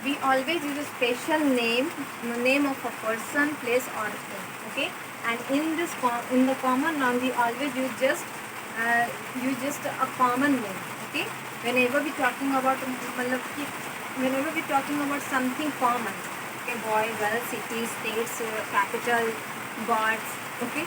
we always use a special name of a person, place or thing. Okay, and in the common noun we always use just a common name. Okay, whenever we talking about whenever we talking about something common, okay, boy, girl, city, states, capital, gods, okay,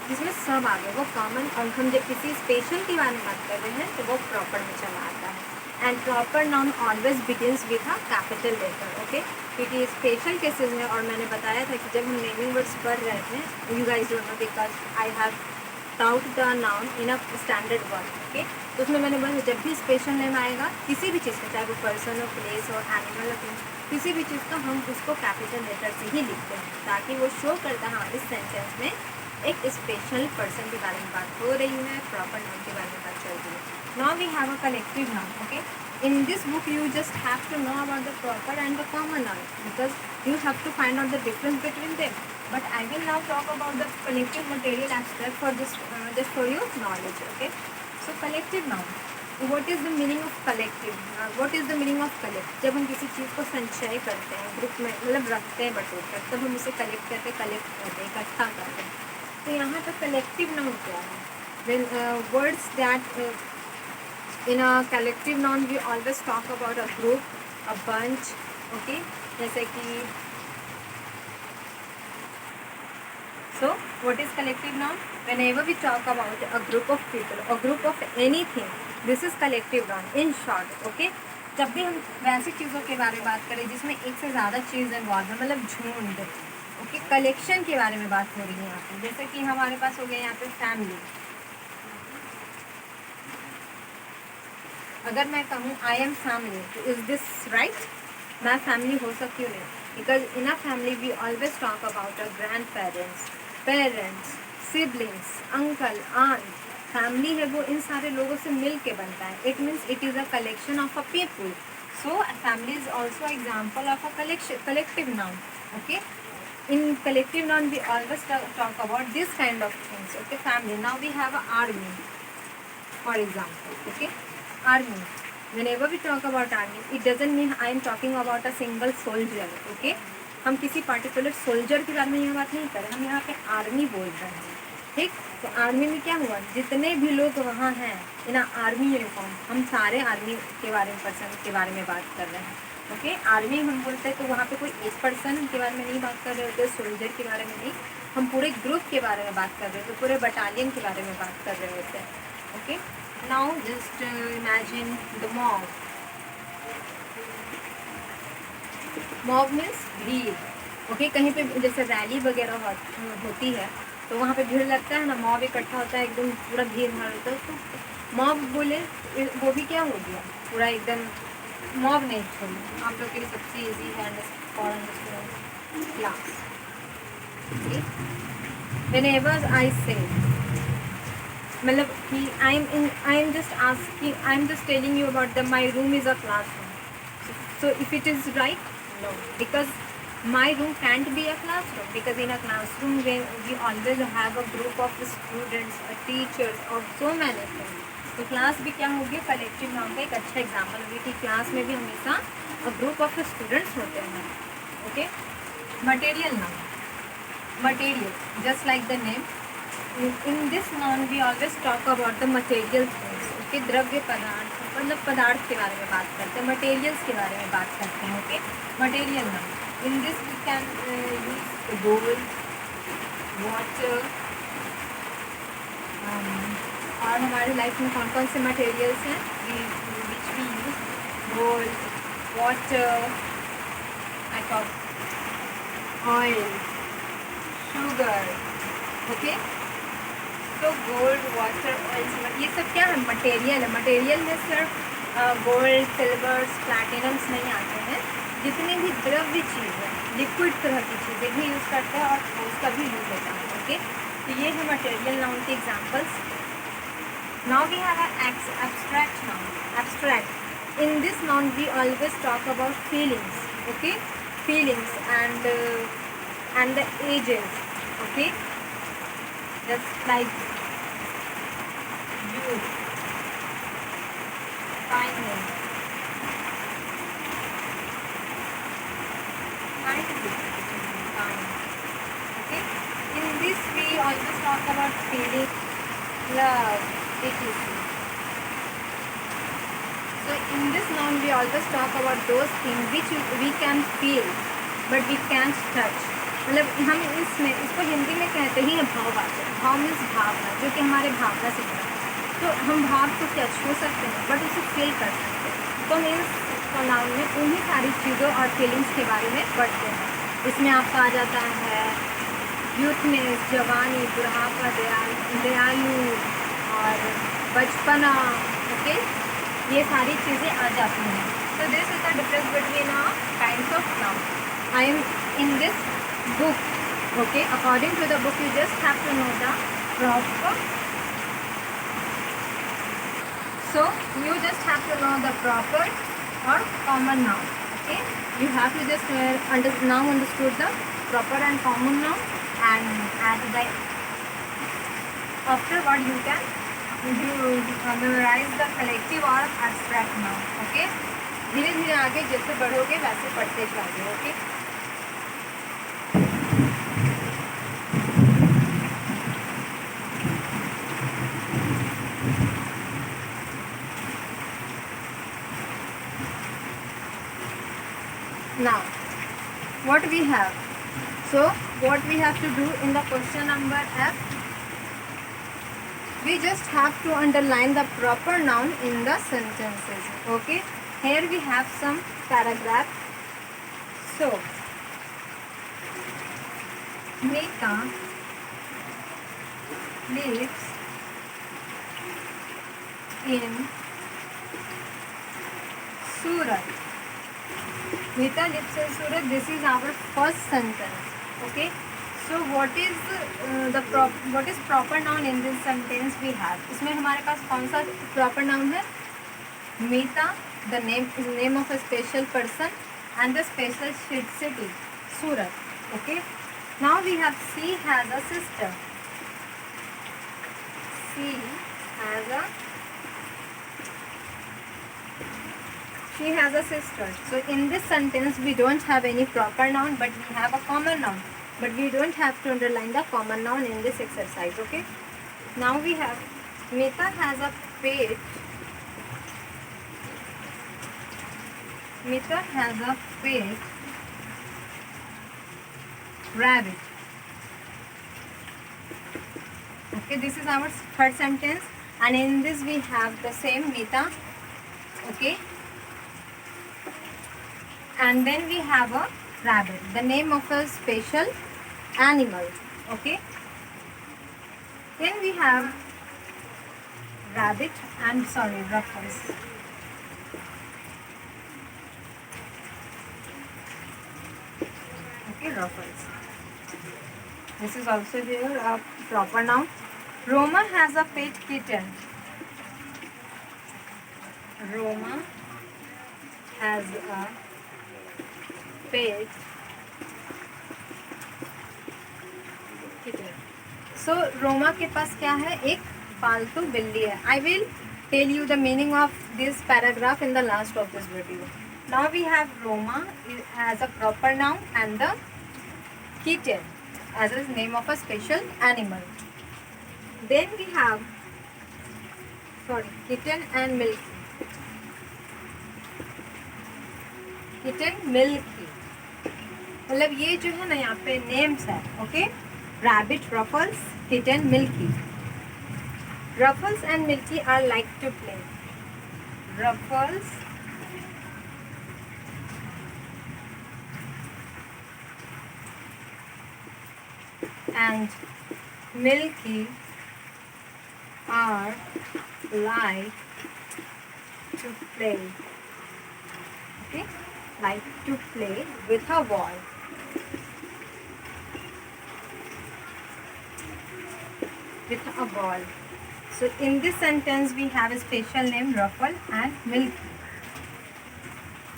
जिसमें सब आ गए वो common, और हम जब किसी special के बारे में बात कर रहे हैं तो वो प्रॉपर में चला आता है. And proper noun always begins with a capital letter. Okay, क्योंकि स्पेशल केसेस में, और मैंने बताया था कि जब हम नेमिंग वर्ड्स पढ़ रहे थे, you guys don't know because I have taut the noun in a standard word. Okay, तो उसमें मैंने बोला जब भी स्पेशल नेम आएगा किसी भी चीज़ का, चाहे वो पर्सन हो, प्लेस हो, एनिमल हो, किसी भी चीज़ का, हम उसको कैपिटल लेटर से ही लिखते हैं ताकि वो शो करता है हमारे सेंटेंस में एक स्पेशल पर्सन के बारे में बात हो रही है, प्रॉपर नाउन के बारे में बात चल रही है. Now we have a collective noun. Okay, in this book you just have to know about the proper and the common noun because you have to find out the difference between them. But I will now talk about the collective material abstract for this just for your knowledge. Okay, so collective noun, what is the meaning of collective? What is the meaning of collect? जब हम किसी चीज़ को संचय करते हैं, group में मतलब रखते हैं, बटोर कर, तब हम उसे कलेक्ट करते हैं, इकट्ठा करते हैं. तो यहाँ पर कलेक्टिव नाउन क्या है? when words that in a collective noun we always talk about a group, a bunch. Okay, जैसे कि so what is collective noun? Whenever we talk about a group of people, a group of anything, this is collective noun in short. Okay, जब भी हम वैसी चीज़ों के बारे में बात करें जिसमें एक से ज़्यादा चीज़ इन्वॉल्व है, मतलब झुंड, ओके, कलेक्शन के बारे में बात हो रही है यहाँ पे. जैसे कि हमारे पास हो गया यहाँ पे फैमिली. अगर मैं कहूँ आई एम फैमिली, तो इज दिस राइट? मैं फैमिली हो सकती हूँ नहीं, because in a family we always talk about a grandparents, parents, siblings, uncle, aunt. Family है वो इन सारे लोगों से मिल के बनता है. It means it is a collection of a people. So family is also example of a collective noun. Okay, in collective noun we always talk about this kind of things. Okay, family. Now we have a army, for example. Okay, army, whenever we talk about army it doesn't mean I am talking about a single soldier. Okay, हम किसी particular soldier के बारे में यहाँ बात नहीं कर रहे, हम यहाँ पे आर्मी बोल रहे हैं. ठीक, तो आर्मी में क्या हुआ, जितने भी लोग वहाँ हैं इन आर्मी यूनिफॉर्म, हम सारे आर्मी के बारे में, पर्सन के बारे में बात कर रहे हैं. ओके, आर्मी हम बोलते हैं तो वहाँ पे कोई एक पर्सन के बारे में नहीं बात कर रहे होते, सोल्जर के बारे में नहीं, हम पूरे ग्रुप के बारे में बात कर रहे होते, पूरे बटालियन के बारे में बात कर रहे होते हैं. Okay, now just imagine the mob. Mob means भीड़. ओके, कहीं पे जैसे रैली वगैरह होती है तो वहाँ पे भीड़ लगता है ना, मॉब इकट्ठा होता है, एकदम पूरा भीड़ भाड़ होता है, तो मॉब बोले वो भी क्या हो गया, पूरा एकदम मॉब नहीं छोड़िए, आप लोग के लिए सबसे ईजी है for understanding class. Whenever I say, मतलब कि I am just telling you about the my room is a classroom. So if it is right, no, because my room can't be a classroom, because in a classroom we always have a group of students, teachers और so many things. तो class भी क्या होगी, collective noun का एक अच्छा example होगी कि क्लास में भी हमेशा ग्रुप ऑफ स्टूडेंट्स होते हैं. Okay, material noun, material just like the name. In this noun we always talk about the material things. Okay, द्रव्य पदार्थ, मतलब पदार्थ के बारे में बात करते हैं, मटेरियल्स के बारे में बात करते हैं. Okay, material noun. In this we can use gold, water, और हमारे लाइफ में कौन कौन से मटेरियल्स हैं which we use, gold, water, oil, sugar. Okay, तो गोल्ड, वाटर, ऑयल, ये सब क्या है, मटेरियल है. मटेरियल में सिर्फ गोल्ड, सिल्वर्स, प्लैटिनम्स नहीं आते हैं, जितनी भी द्रव्य चीज़ है, लिक्विड तरह की चीज़ें भी यूज़ करते हैं और उसका भी यूज़ होता है. ओके, तो ये है मटेरियल नाउन के examples. Now we have abstract noun. Abstract, in this noun we always talk about feelings. Okay, feelings and the ages. Okay, just like youth, kindness, calm. Okay. In this we always talk about feeling, love, etc. So in this noun we always talk about those things which we can feel but we can't touch. मतलब हम इसमें इसको हिंदी में कहते ही हैं भाववाचक. भाव means भावना, जो कि हमारे भावना से जुड़ा है. तो हम भाव को क्या छू सकते हैं बट उसे फील कर सकते हैं. तो मीन्स नाउन में उन्हीं सारी चीज़ों और फीलिंग्स के बारे में पढ़ते हैं. इसमें आपका आ जाता है यूथनेस, जवानी, बुढ़ापा, दयालु और बचपना. ओके, ये सारी चीज़ें आ जाती हैं. So this is the difference between kinds of noun. I am in this book. Okay, according to the book, you just have to know the proper. So you just have to know the proper or common noun. Okay, you have to just now understood the proper and common noun, and at the afterward you can memorize the collective or abstract noun. Okay, धीरे धीरे आगे जैसे बढ़ोगे वैसे पढ़ते जाओगे. Okay, now what we have, so what we have to do in the question number F, we just have to underline the proper noun in the sentences. Okay, here we have some paragraph. So Mita lives in Surat. Mita lives in Surat. This is our first sentence. Okay, so what is proper noun in this sentence we have? इसमें हमारे पास कौन सा proper noun है? Mita, the name of a special person and the special city, Surat. Okay, now we have she has a sister. She has a sister. So in this sentence we don't have any proper noun but we have a common noun, but we don't have to underline the common noun in this exercise. Okay, now we have Mita has a pet. Mita has a pet rabbit. Okay, this is our third sentence, and in this we have the same Mita. Okay, and then we have a rabbit, the name of a special animal. Okay, then we have Ruffles. Okay, Ruffles. This is also here a proper noun. Roma has a pet kitten. Roma has a pet kitten. So Roma के पास क्या है? एक पालतू बिल्ली है. I will tell you the meaning of this paragraph in the last of this video. Now we have Roma as a proper noun and the kitten as a name of a special animal. Then we have kitten and Milky. Kitten, Milky. मतलब ये जो है ना यहाँ पे names है. Okay, rabbit, Ruffles, kitten, Milky. Ruffles and Milky are like to play. Ruffles and Milky are like to play. Okay, like to play with a ball. With a ball. So in this sentence we have a special name Ruffle and Milky,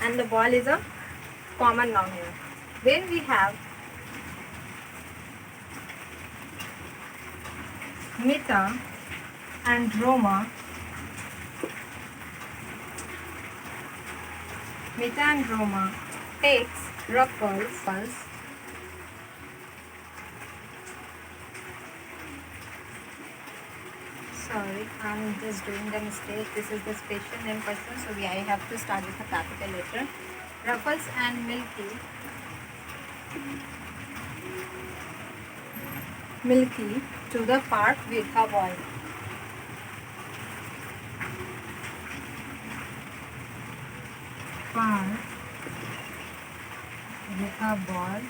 and the ball is a common noun here. Then we have Mita and Roma. Mita and Roma takes Ruffles. Sorry, I'm just doing the mistake. This is the special name person, so I have to start with a capital letter. Ruffles and Milky to the park with a ball. Park with a ball.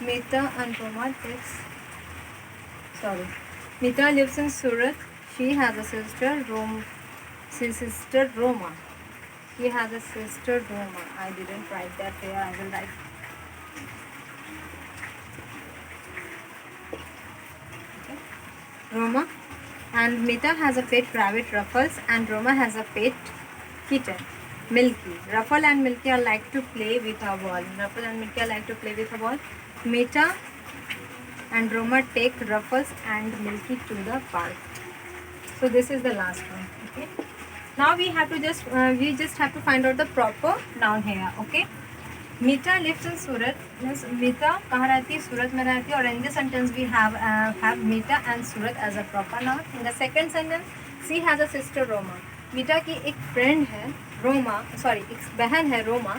Mita and Roma takes. Sorry. Mita lives in Surat. She has a sister, Roma. She has a sister, Roma. I didn't write that here. I will write. Okay. Roma. And Mita has a pet rabbit, Ruffles, and Roma has a pet kitten, Milky. Ruffle and Milky are like to play with a ball. Mita and Roma take Ruffles and Milky to the park. So this is the last one. Okay. Now we have to just have to find out the proper noun here. Okay. Mita lives in Surat. Means Mita कहाँ रहती है? सूरत में रहती है. और in this sentence we have Mita and Surat as a proper noun. In the second sentence, she has a sister Roma. मीटा की एक friend है रोमा, सॉरी एक बहन है रोमा,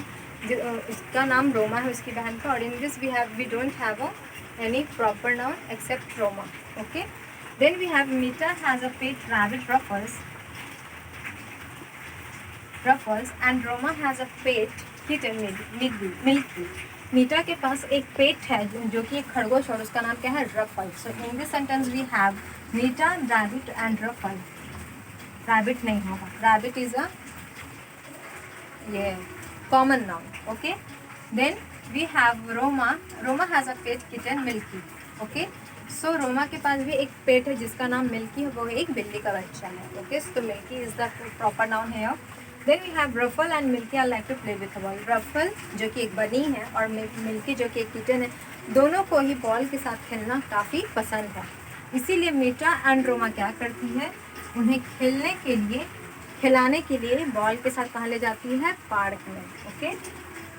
उसका नाम रोमा है उसकी बहन का. और in this we don't have any proper noun except Roma. Okay. Then we have Mita has a pet rabbit Ruffles and Roma has a pet kitten Milky. मीटा के पास एक पेट है जो कि एक खरगोश और उसका नाम क्या है? Ruffle. So in this sentence we have Meeta, rabbit and Ruffle. Rabbit नहीं होगा, rabbit is a common noun. Okay. Then we have Roma has a pet kitten Milky. Okay. So Roma के पास भी एक पेट है जिसका नाम मिल्की है, वो एक बिल्ली का बच्चा है. Okay. So Milky is the proper noun here. Then we have Ruffle and Milky are like to play with a ball. Ruffle जो कि एक बनी है और Milky जो कि एक किटन है, दोनों को ही बॉल के साथ खेलना काफ़ी पसंद है. इसीलिए मीटा एंड रोमा क्या करती है? उन्हें खिलाने के लिए बॉल के साथ कहाँ ले जाती है? पार्क में. Okay.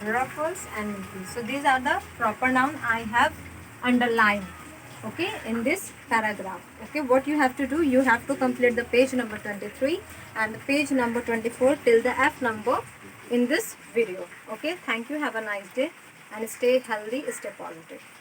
Ruffles and Milky. So these are the proper noun I have underlined. Okay, in this paragraph. Okay, what you have to do, you have to complete the page number 23 and the page number 24 till the F number in this video. Okay, thank you. Have a nice day and stay healthy, stay positive.